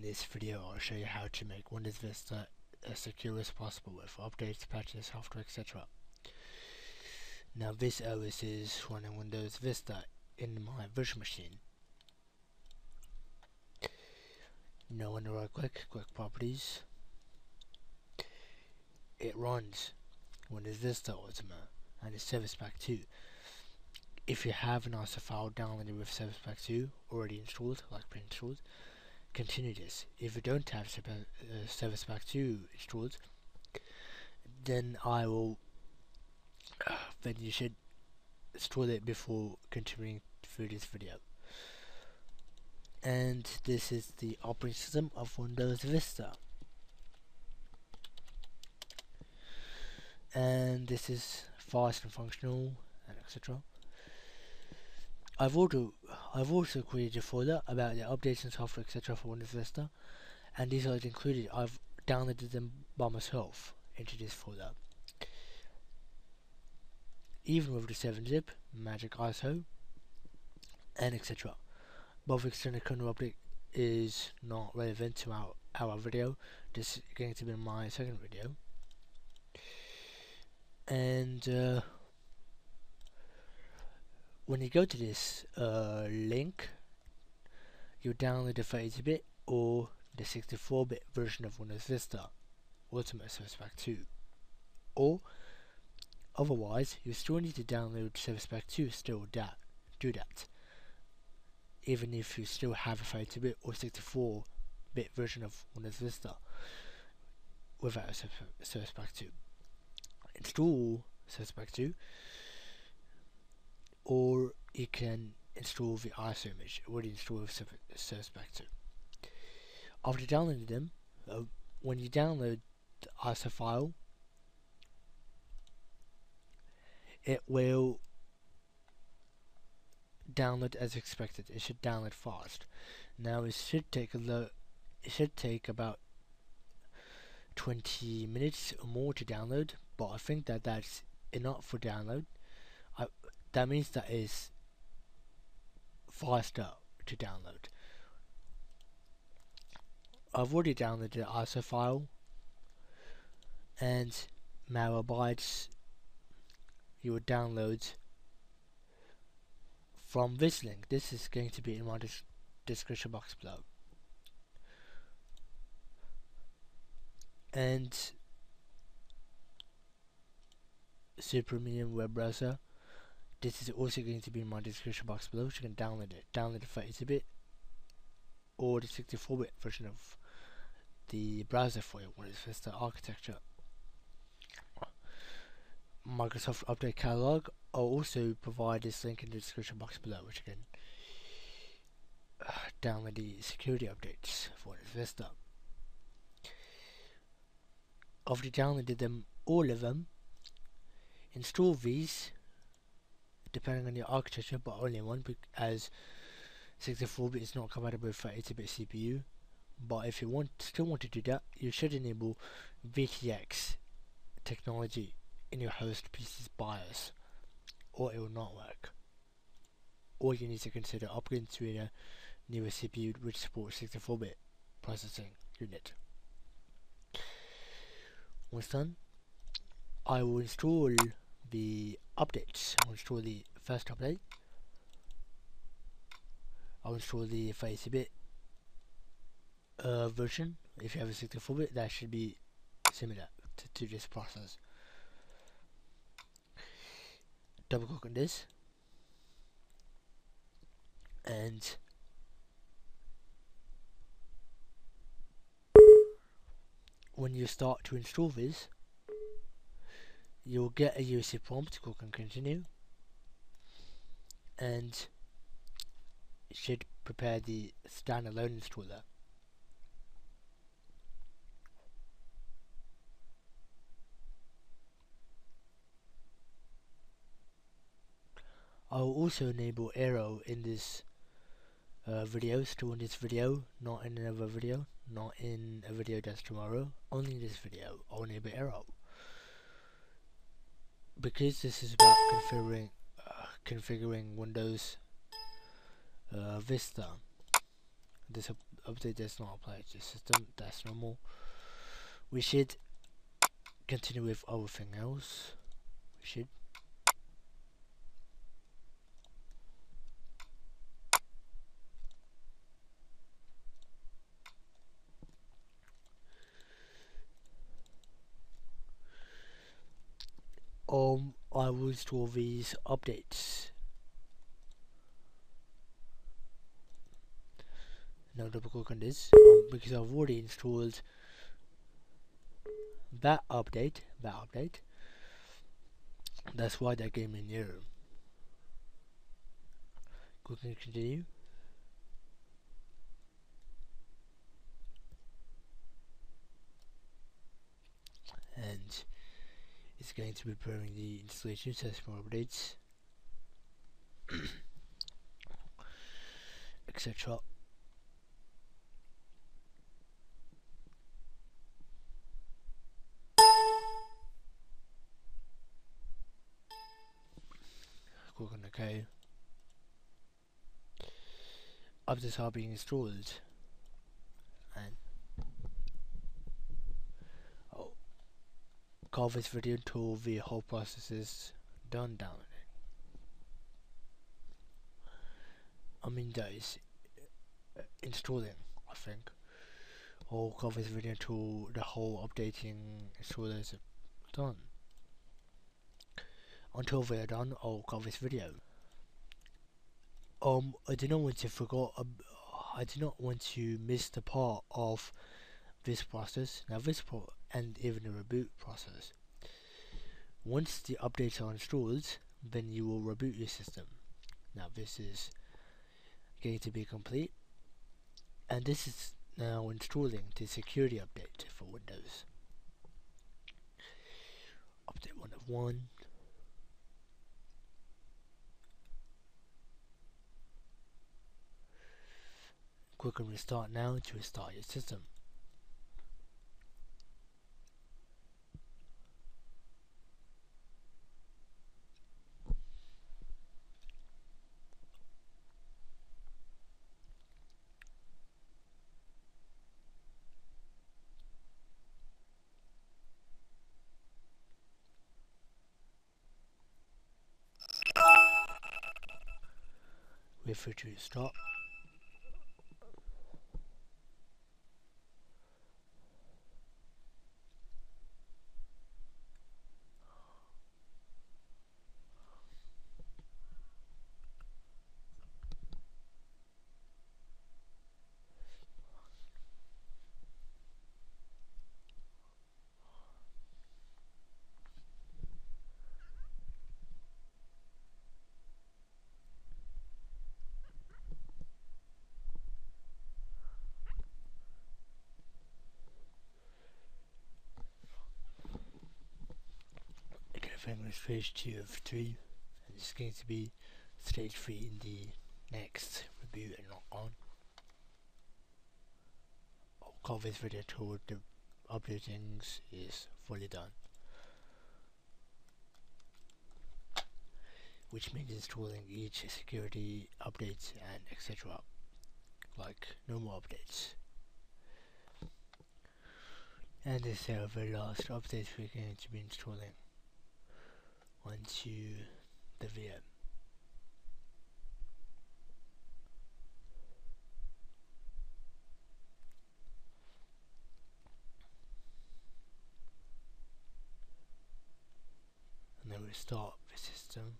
In this video I'll show you how to make Windows Vista as secure as possible with updates, patches, software, etc. Now this OS is running Windows Vista in my virtual machine. Now when I right click properties, it runs Windows Vista Ultima and it's Service Pack 2. If you have an ISO file downloaded with Service Pack 2 already installed, like pre-installed, continue this. If you don't have Service Pack 2 installed, then then you should install it before continuing through this video. And this is the operating system of Windows Vista. And this is fast and functional and etc. I've also created a folder about the updates and software etc. for Windows Vista, and these are included. I've downloaded them by myself into this folder. Even with the 7-zip, magic ISO, and etc. Both extended kernel update is not relevant to our video. This is going to be my second video. And when you go to this link, you download the 32-bit or the 64-bit version of Windows Vista Ultima Service Pack 2, or otherwise you still need to download Service Pack 2 do that, even if you still have a 32-bit or 64-bit version of Windows Vista without Service Pack 2. Install Service Pack 2, or you can install the ISO image already installed with Service Pack 2. After downloading them, when you download the ISO file, it will download as expected. It should download fast. Now it should take about 20 minutes or more to download, but I think that's enough for download. That means that is faster to download. I've already downloaded the ISO file, and megabytes you would download from this link. This is going to be in my description box below. And Super Premium web browser, this is also going to be in my description box below, so you can download it. Download the 32-bit or the 64-bit version of the browser for your Windows Vista architecture. Microsoft Update Catalog, I'll also provide this link in the description box below, which you can download the security updates for Windows Vista. After you downloaded them, all of them, install these depending on your architecture, but only one, as 64-bit is not compatible with 32-bit CPU. But if you still want to do that, you should enable KBxxx technology in your host PC's BIOS, or it will not work. Or you need to consider upgrading to a newer CPU which supports 64-bit processing unit. Once done, I will install the updates. I'll install the first update. I'll install the 32-bit version. If you have a 64-bit, that should be similar to this process. Double click on this, and when you start to install this, you'll get a UC prompt. Click on continue, and it should prepare the standalone installer. I will also enable arrow in this video, still in this video, not in another video, not in a video that's tomorrow, only in this video I'll enable arrow. Because this is about configuring Windows Vista, this update does not apply to the system. That's normal. We should continue with everything else. We should. I will install these updates. Now double click on this because I've already installed that update. That's why that gave me an error. Click and continue. And it's going to be preparing the installation, test more updates, etc. Click on OK. Updates are being installed, and call this video until the whole process is done downloading. That is installing, I think. Or call this video until the whole updating installer is done. Until they are done, I'll call this video. I do not want to I do not want to miss the part of this process. Now and even the reboot process. Once the updates are installed, then you will reboot your system. Now this is going to be complete, and this is now installing the security update for Windows. Update 1 of 1. Click on restart now to restart your system. Wait for it to restart. Everything was stage 2 of 3, and it's going to be stage 3 in the next reboot and lock on. I'll call this video till the updating is fully done, which means installing each security update and etc. like normal updates. And this is our very last update we're going to be installing onto the VM. And then we start the system.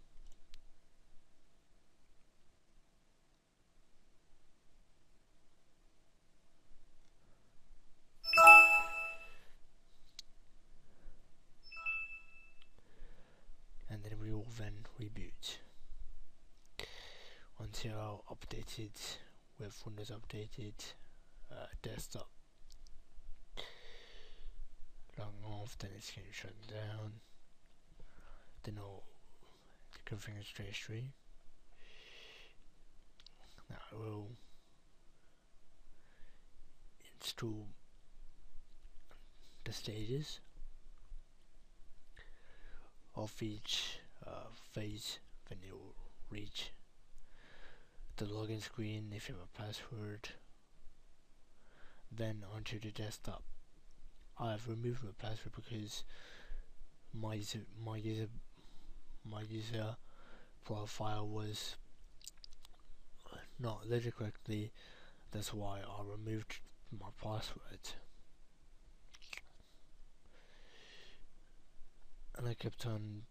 And then we will then reboot until updated with Windows updated desktop. Long off, then it's going to shut down. Then all the configuration history. Now I will install the stages of each phase. Then you will reach the login screen if you have a password, then onto the desktop. I have removed my password because my user profile was not loaded correctly. That's why I removed my password. And I kept on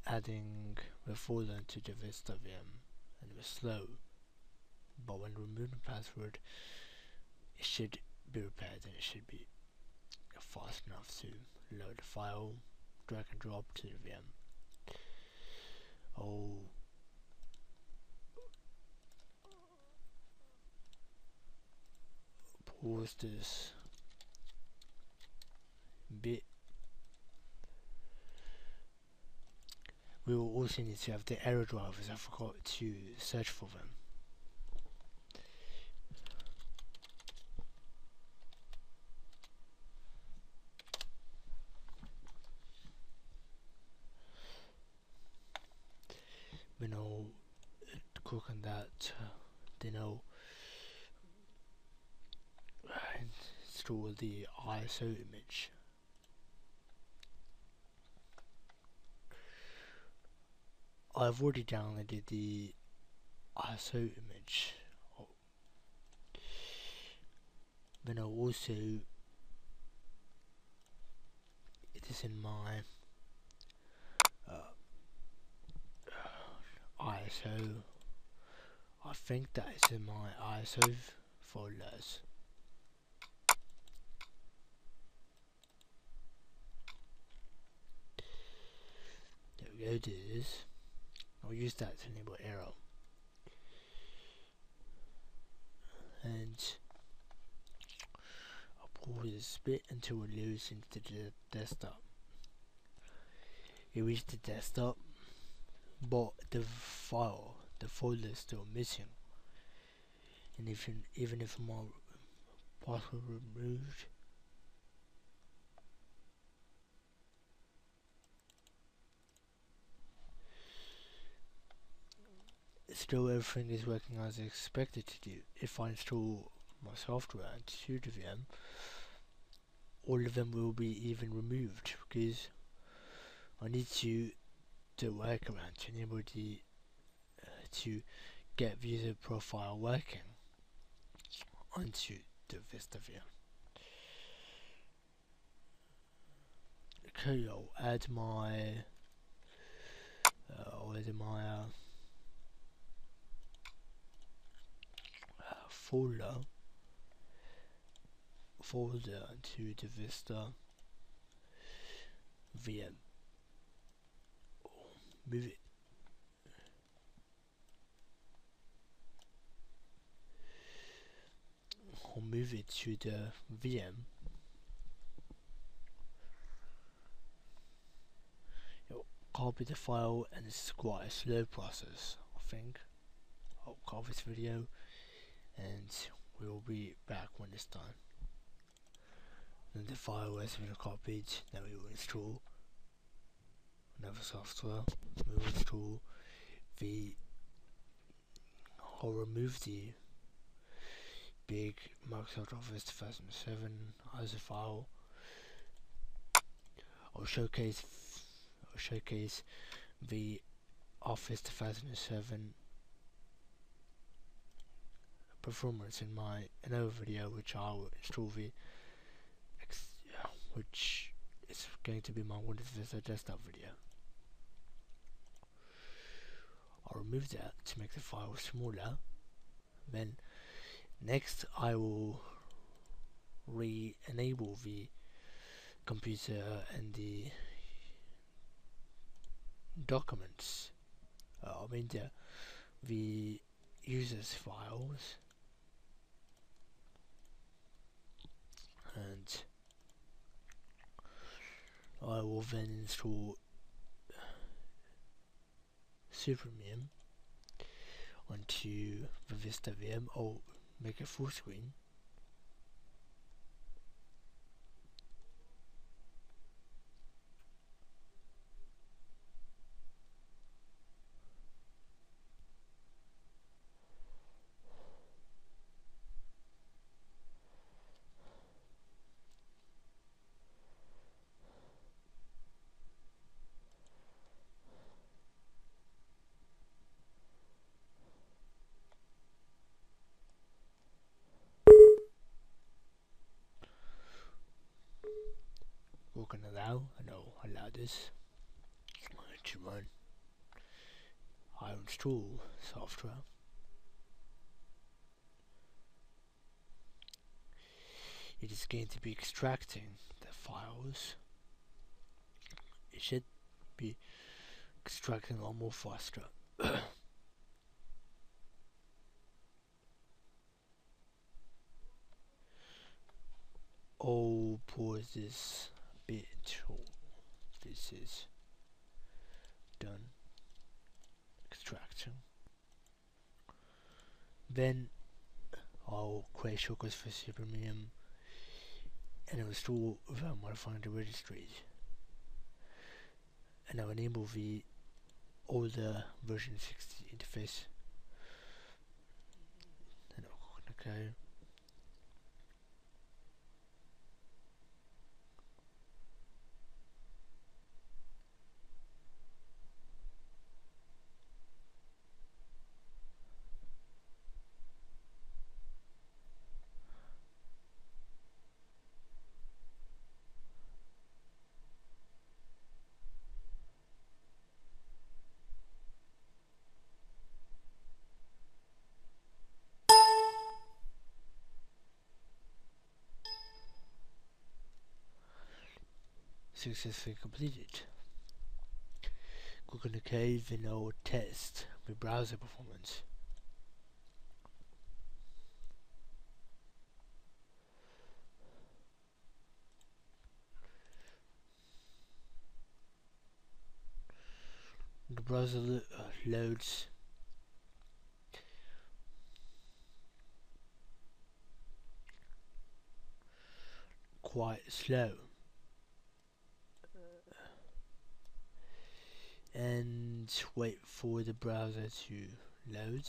adding the folder to the Vista VM, and it was slow. But when removing the password, it should be repaired, and it should be fast enough to load the file, drag and drop to the VM. I'll pause this bit. We will also need to have the error drivers. I forgot to search for them. When I'll click on that, then I'll install the ISO image. I've already downloaded the ISO image. Then I'll also, it is in my ISO. I think that is in my ISO folders. There we go, this. I'll use that to enable error. And I'll pull this bit until it loads into the desktop. It reached the desktop, but the file, the folder is still missing. And even if my password removed, still everything is working as expected to do. If I install my software into the VM, all of them will be even removed, because I need to do a workaround to enable the to get user profile working onto the Vista VM. Okay, I'll add my folder to the Vista VM. Move it. I'll move it to the VM. It'll copy the file, and it's quite a slow process, I think. I'll call this video, and we'll be back when it's done. Then the file has been copied. Now we will install another software. We will install I'll remove the big Microsoft Office 2007 as a file. I'll showcase the Office 2007 performance in another video, which I will install which is going to be my Windows Vista desktop video. I'll remove that to make the file smaller. Then next I will re-enable the computer and the documents. The users files, and I will then install Supermium onto the Vista VM. I'll make a full screen. click on allow and I'll allow this to run. I install software. It is going to be extracting the files. It should be extracting a lot more faster. I'll pause this bit till this is done extracting. Then I'll create shortcuts for Supermium and I'll install without modifying the registries. And I'll enable the older version 60 interface. And I'll click OK. Successfully completed. Click on OK, then I'll test the browser performance. The browser loads quite slow. And wait for the browser to load.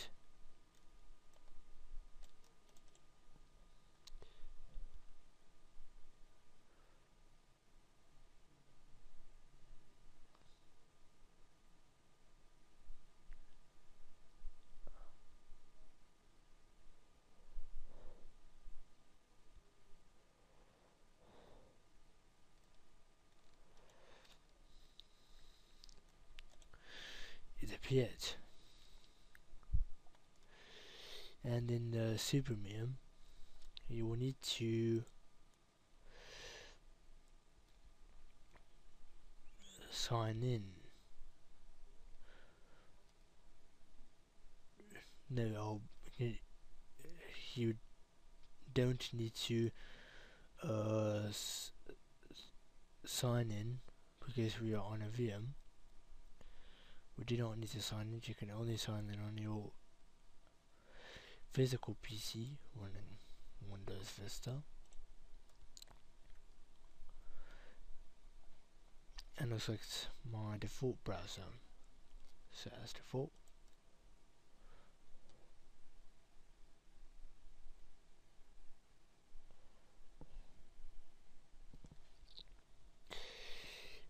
It appeared. And in the Supermium, you will need to sign in. No, you don't need to sign in because we are on a VM. We do not need to sign in. You can only sign in on your physical PC running Windows Vista. And I'll select my default browser, set as default.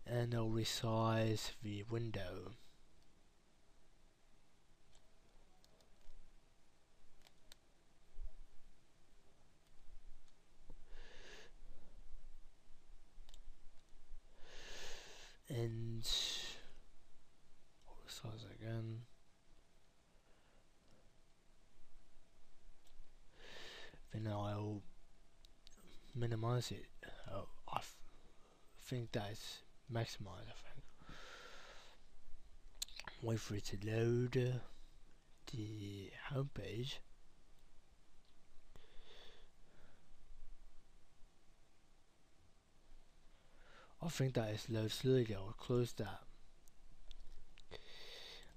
And I'll resize the window. And I'll resize again. Then I'll minimize it. I think that's maximize. I think. Wait for it to load the home page. I think that is load slowly. I'll close that.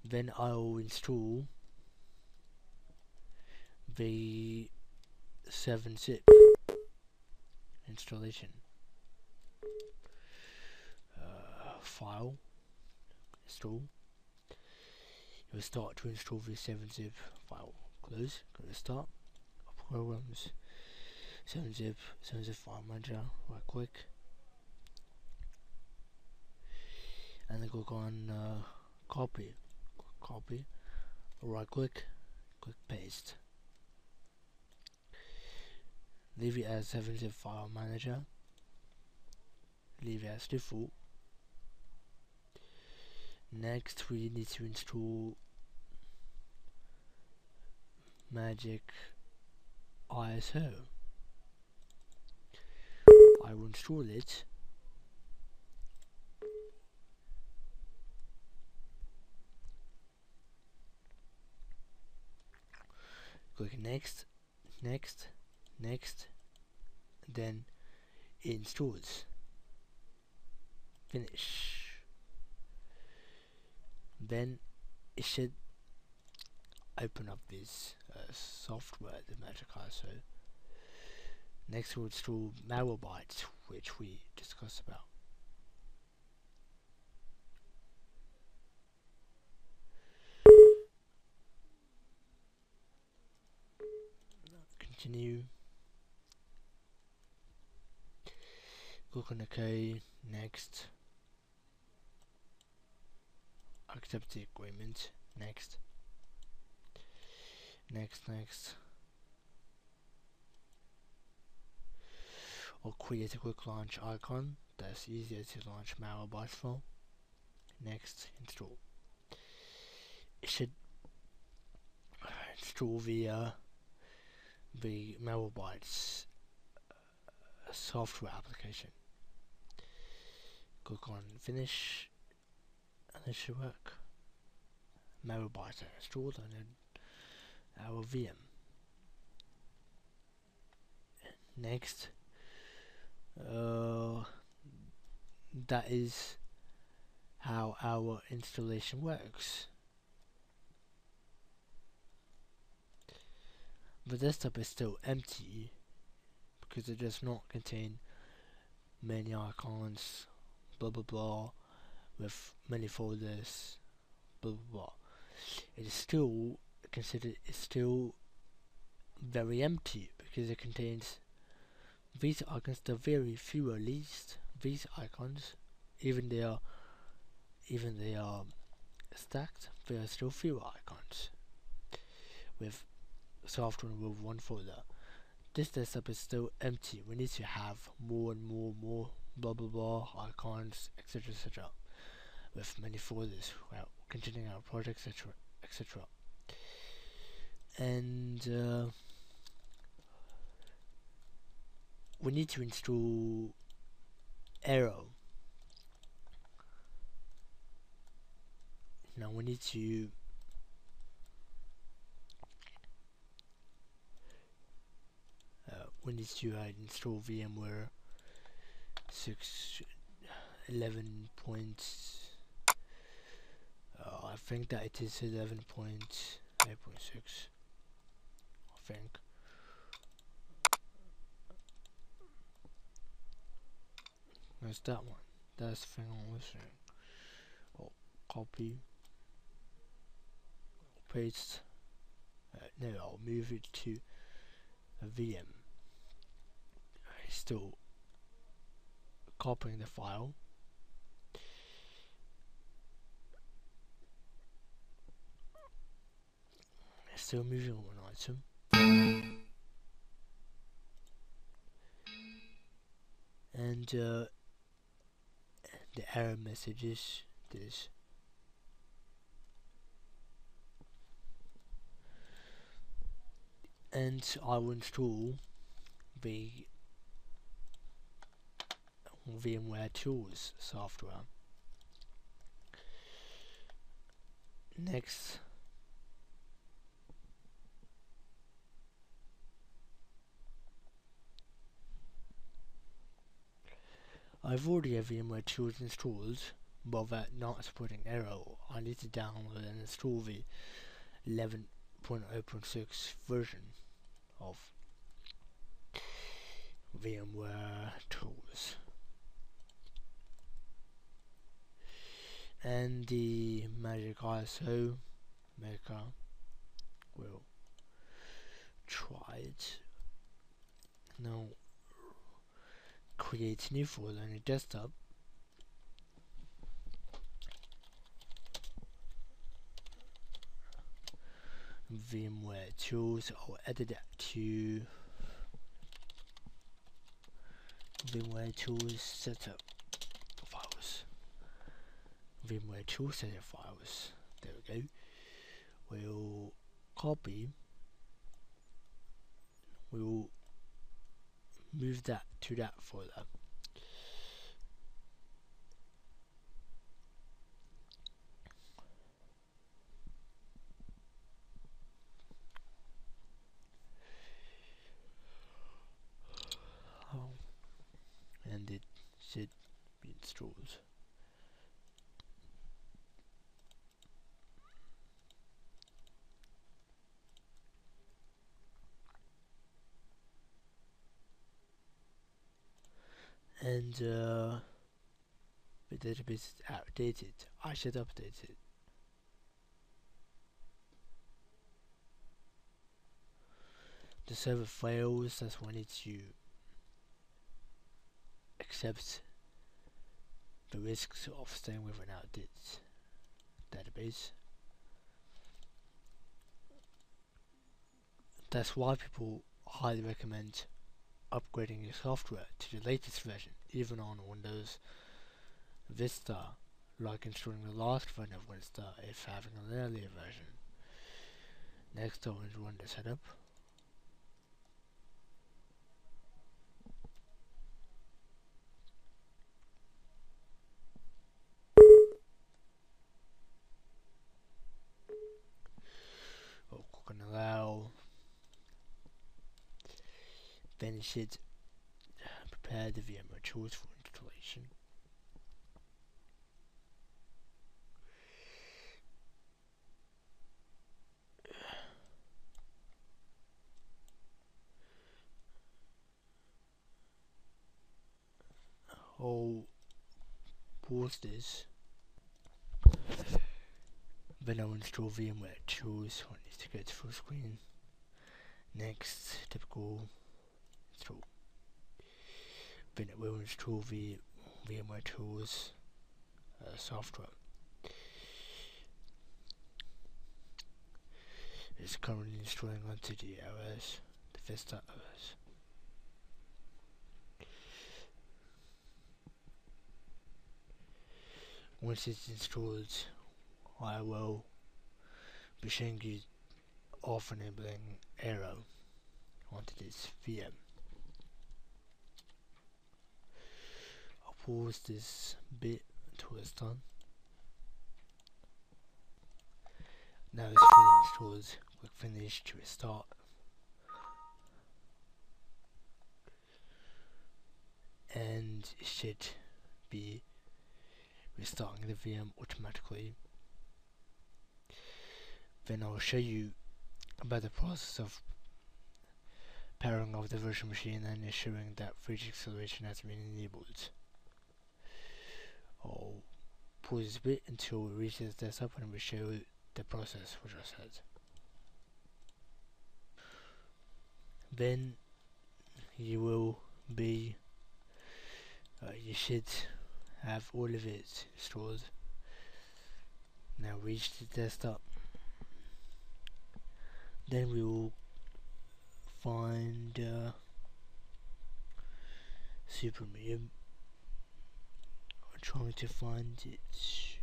Then I'll install the 7-zip installation file. Install. You'll start to install the 7-zip file. Close. Go to start. Programs. 7-zip file manager. Right click. And then click on copy. Copy. Right click. Click paste. Leave it as 7-zip file manager. leave it as default. Next we need to install Magic ISO. I will install it. Click next, next, next, then it installs. Finish. Then it should open up this software, the Magic ISO. Next we'll install Malwarebytes, which we discussed about. Continue. Click on OK. Next. Accept the agreement. Next. Next. Or create a quick launch icon that's easier to launch Malwarebytes from. Next, install. It should install via the Malwarebytes software application. Click on finish and it should work. Malwarebytes are installed on our VM. Next, that is how our installation works. The desktop is still empty because it does not contain many icons, blah blah blah, with many folders, blah blah blah. It is still considered, it's still very empty because it contains these icons, the very few at least. These icons, even they are stacked, there are still fewer icons with software with one folder. This desktop is still empty. We need to have more and more blah blah blah icons, etc, with many folders containing our projects, etc. And we need to install Arrow. Now we need to install VMware 11. I think that it is 11.8.6. I think. Where's that one? That's the thing I'm listening. Oh, copy, paste. No, I'll move it to a VM. Still copying the file. Still moving one item. And the error message is this. And I will install the VMware Tools software. Next, I've already have VMware Tools installed, but that not supporting Arrow. I need to download and install the 11.0.6 version of VMware Tools. And the Magic ISO maker will try it. Now create new folder on your desktop. VMware Tools, or edit it to VMware Tools Setup. VMware tool setting files. There we go. We'll copy. We'll move that to that folder. And it should be installed. And the database is outdated. I should update it. The server fails, that's when it's you accept the risks of staying with an outdated database. That's why people highly recommend upgrading your software to the latest version, even on Windows Vista, like installing the last version of Vista if having an earlier version. Next, I'll run the setup. I'll click on allow. Then it should prepare the VMware tools for installation. I'll pause this. Then I'll install VMware tools. I need to go to full screen. Next, typical install. Then it will install the VMware tools software. It's currently installing onto the OS, the Vista OS. Once it's installed, I will be showing you off enabling arrow onto this VM. I'll pause this bit until it's done. Now it's fully installed. Click finish to restart. And it should be restarting the VM automatically. Then I'll show you about the process of pairing off the virtual machine and ensuring that 3G acceleration has been enabled. I'll pause this bit until it reaches desktop and we'll show the process which I said. Then you will be you should have all of it installed. Now reach the desktop. Then we will find Super Medium. I'm trying to find it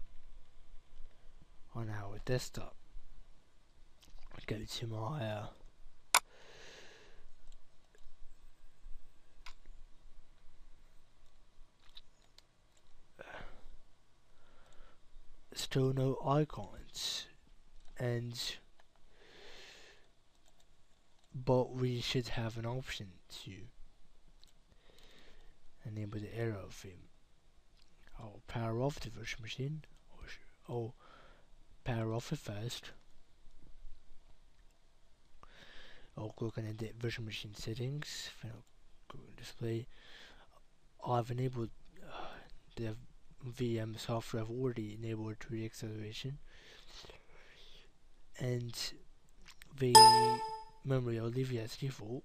on our desktop. Go to my still no icons, but we should have an option to enable the arrow theme. I'll power off the virtual machine, or power off it first. I'll click on edit virtual machine settings, then I'll go to display. I've enabled the VM software. I've already enabled 3D acceleration, and the memory I'll leave it as default.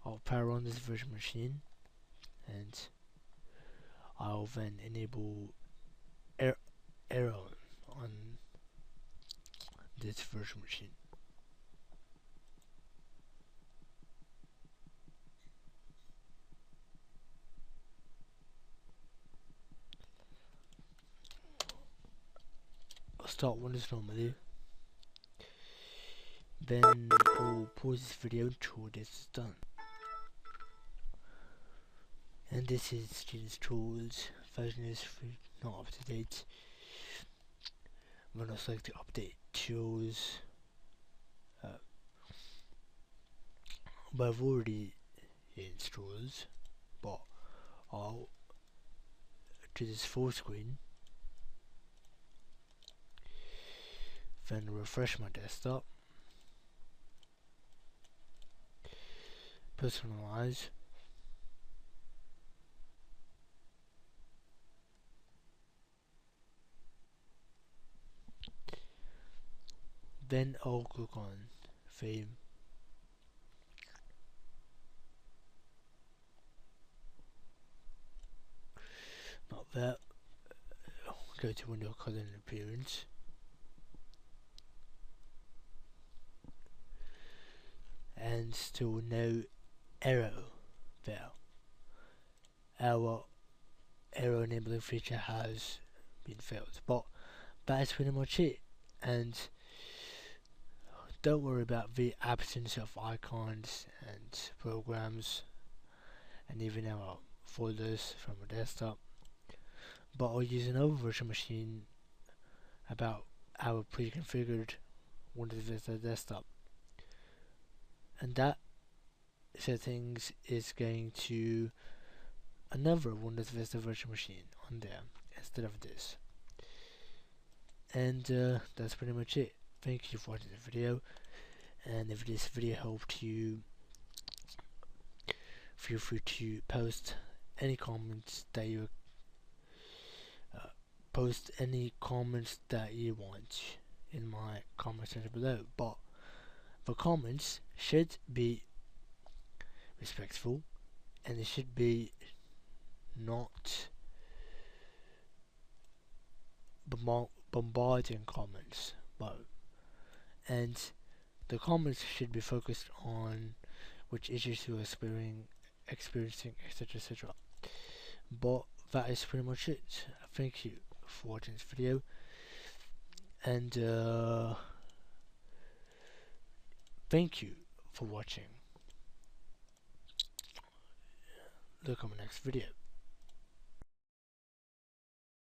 I'll power on this virtual machine, and I'll then enable arrow on this virtual machine. start Windows normally. Then I'll pause this video until this is done. And this is Students Tools, version is not up to date. When I select the update tools, but I've already installed, but I'll do this full screen, then refresh my desktop, personalize, then I'll click on theme, not that, go to window color and appearance, and still no error there. Our error enabling feature has been failed, but that is pretty much it. And don't worry about the absence of icons and programs and even our folders from a desktop, but I'll use another virtual machine about our pre-configured Windows Vista desktop, and that settings is going to another Windows Vista virtual machine on there instead of this. And that's pretty much it. Thank you for watching the video, and if this video helped you, feel free to post any comments that you want in my comment section below, but the comments should be respectful, and it should be not bombarding comments, and the comments should be focused on which issues you are experiencing, etc, etc. But that is pretty much it. Thank you for watching this video, and thank you for watching. Look on my next video.